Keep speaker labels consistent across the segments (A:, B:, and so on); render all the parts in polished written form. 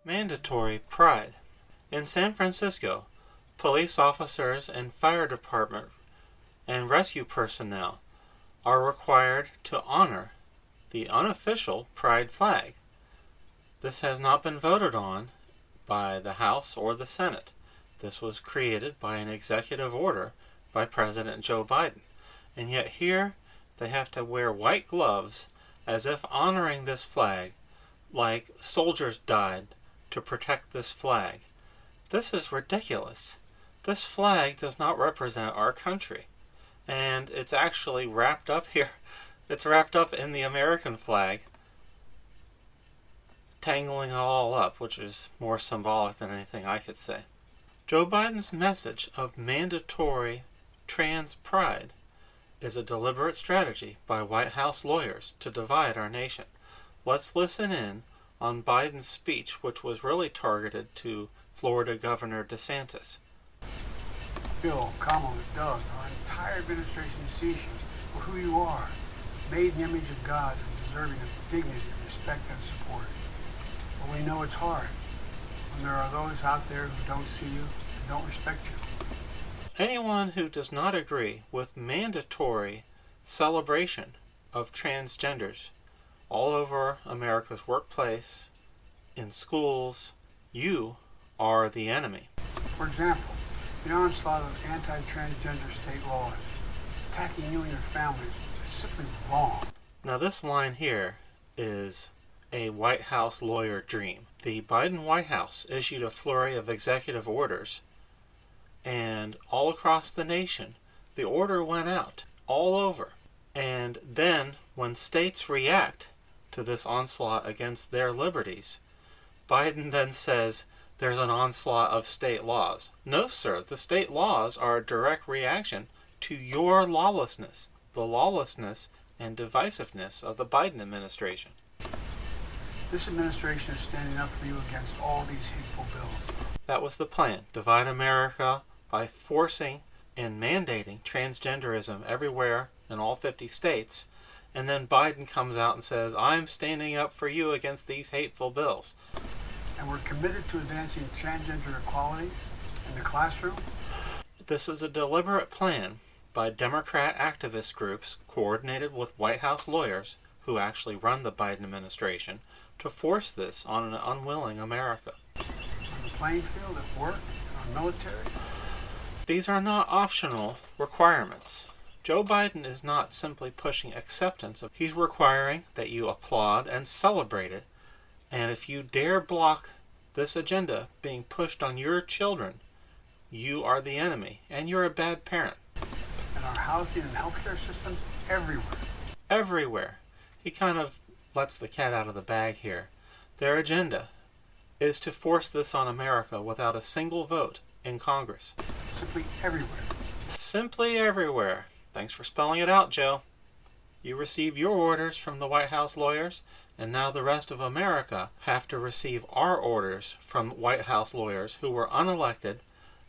A: Mandatory pride. In San Francisco, police officers and fire department and rescue personnel are required to honor the unofficial pride flag. This has not been voted on by the House or the Senate. This was created by an executive order by President Joe Biden. And yet here they have to wear white gloves as if honoring this flag like soldiers died to protect this flag. This is ridiculous. This flag does not represent our country. And it's actually wrapped up here. It's wrapped up in the American flag, tangling it all up, which is more symbolic than anything I could say. Joe Biden's message of mandatory trans pride is a deliberate strategy by White House lawyers to divide our nation. Let's listen in on Biden's speech, which was really targeted to Florida Governor DeSantis.
B: Bill, Kamala, Doug, our entire administration sees you for who you are, made in the image of God and deserving of dignity, respect, and support. But we know it's hard when there are those out there who don't see you and don't respect you.
A: Anyone who does not agree with mandatory celebration of transgenders all over America's workplace, in schools, you are the enemy.
B: For example, the onslaught of anti-transgender state laws attacking you and your families is simply wrong.
A: Now this line here is a White House lawyer dream. The Biden White House issued a flurry of executive orders, and all across the nation, the order went out all over. And then when states react to this onslaught against their liberties, Biden then says there's an onslaught of state laws. No, sir, the state laws are a direct reaction to your lawlessness, the lawlessness and divisiveness of the Biden administration.
B: This administration is standing up for you against all these hateful bills.
A: That was the plan, divide America by forcing and mandating transgenderism everywhere in all 50 states, and then Biden comes out and says, I'm standing up for you against these hateful bills.
B: And we're committed to advancing transgender equality in the classroom.
A: This is a deliberate plan by Democrat activist groups coordinated with White House lawyers who actually run the Biden administration to force this on an unwilling America.
B: On the playing field, at work, in our military.
A: These are not optional requirements. Joe Biden is not simply pushing acceptance. He's requiring that you applaud and celebrate it. And if you dare block this agenda being pushed on your children, you are the enemy, and you're a bad parent.
B: And our housing and healthcare systems everywhere.
A: Everywhere. He kind of lets the cat out of the bag here. Their agenda is to force this on America without a single vote in Congress.
B: Simply everywhere.
A: Simply everywhere. Thanks for spelling it out, Joe. You receive your orders from the White House lawyers, and now the rest of America have to receive our orders from White House lawyers who were unelected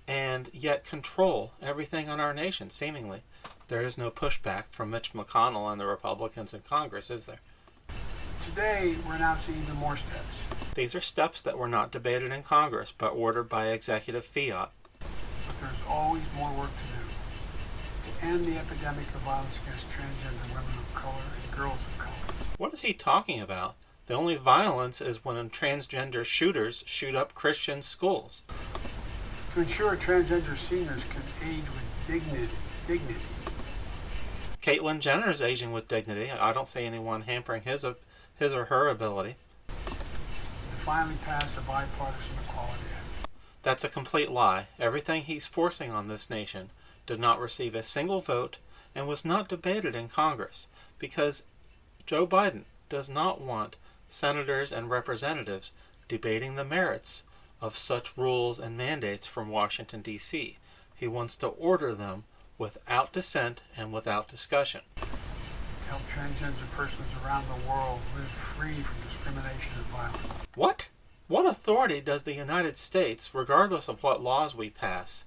A: and yet control everything in our nation, seemingly. There is no pushback from Mitch McConnell and the Republicans in Congress, is there?
B: Today, we're announcing even more steps.
A: These are steps that were not debated in Congress, but ordered by executive fiat.
B: But there's always more work to do to end the epidemic of violence against transgender women of color and girls of color.
A: What is he talking about? The only violence is when transgender shooters shoot up Christian schools.
B: To ensure transgender seniors can age with dignity.
A: Caitlyn Jenner's aging with dignity. I don't see anyone hampering his or her ability.
B: To finally pass the Bipartisan Equality Act.
A: That's a complete lie. Everything he's forcing on this nation did not receive a single vote and was not debated in Congress because Joe Biden does not want senators and representatives debating the merits of such rules and mandates from Washington, D.C. He wants to order them without dissent and without discussion.
B: To help transgender persons around the world live free from discrimination and violence.
A: What? What authority does the United States, regardless of what laws we pass,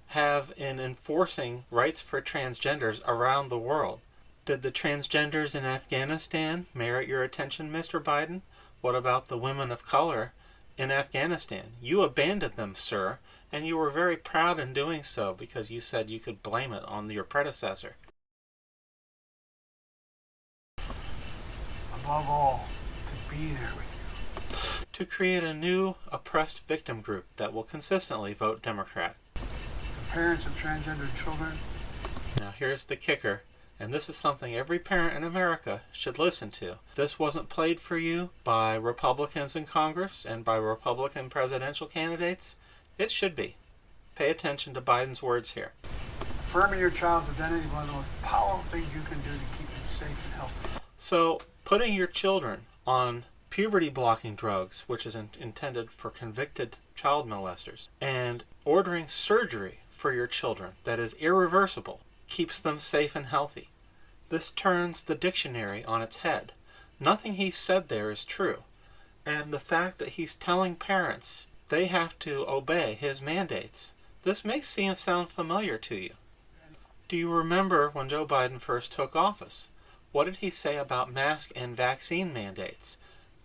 A: have in enforcing rights for transgenders around the world? Did the transgenders in Afghanistan merit your attention, Mr. Biden? What about the women of color in Afghanistan. You abandoned them, sir, and you were very proud in doing so because you said you could blame it on your predecessor.
B: Above all, to be there with you.
A: To create a new oppressed victim group that will consistently vote Democrat.
B: The parents of transgender children.
A: Now here's the kicker, and this is something every parent in America should listen to. If this wasn't played for you by Republicans in Congress and by Republican presidential candidates, it should be. Pay attention to Biden's words here.
B: Affirming your child's identity is one of the most powerful things you can do to keep them safe and healthy.
A: So, putting your children on puberty-blocking drugs, which is intended for convicted child molesters, and ordering surgery for your children that is irreversible, keeps them safe and healthy. This turns the dictionary on its head. Nothing he said there is true. And the fact that he's telling parents they have to obey his mandates, this may sound familiar to you. Do you remember when Joe Biden first took office? What did he say about mask and vaccine mandates?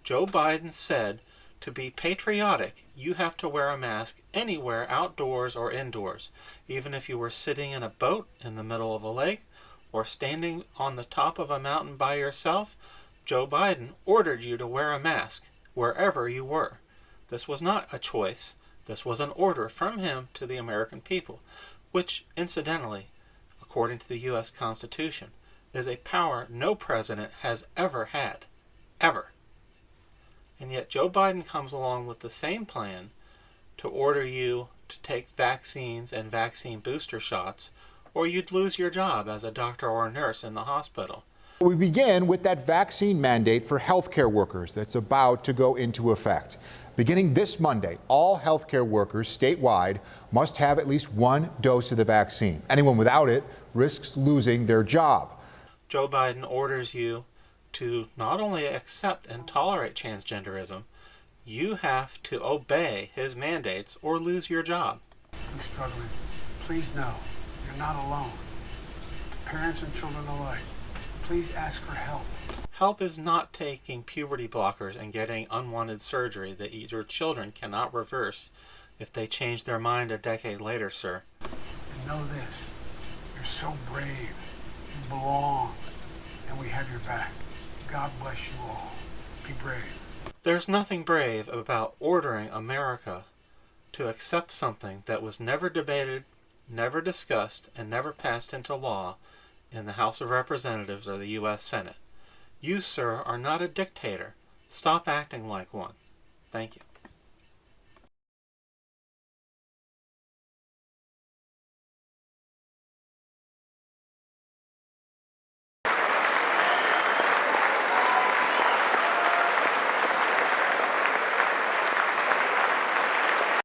A: Joe Biden said, to be patriotic, you have to wear a mask anywhere, outdoors or indoors, even if you were sitting in a boat in the middle of a lake or standing on the top of a mountain by yourself. Joe Biden ordered you to wear a mask wherever you were. This was not a choice. This was an order from him to the American people, which, incidentally, according to the U.S. Constitution, is a power no president has ever had. Ever. And yet Joe Biden comes along with the same plan to order you to take vaccines and vaccine booster shots, or you'd lose your job as a doctor or a nurse in the hospital.
C: We begin with that vaccine mandate for healthcare workers that's about to go into effect. Beginning this Monday, all healthcare workers statewide must have at least one dose of the vaccine. Anyone without it risks losing their job.
A: Joe Biden orders you to not only accept and tolerate transgenderism, you have to obey his mandates or lose your job.
B: Who's struggling? Please know you're not alone. Parents and children alike, please ask for help.
A: Help is not taking puberty blockers and getting unwanted surgery that your children cannot reverse if they change their mind a decade later, sir.
B: And know this, you're so brave, you belong, and we have your back. God bless you all. Be brave.
A: There's nothing brave about ordering America to accept something that was never debated, never discussed, and never passed into law in the House of Representatives or the U.S. Senate. You, sir, are not a dictator. Stop acting like one. Thank you.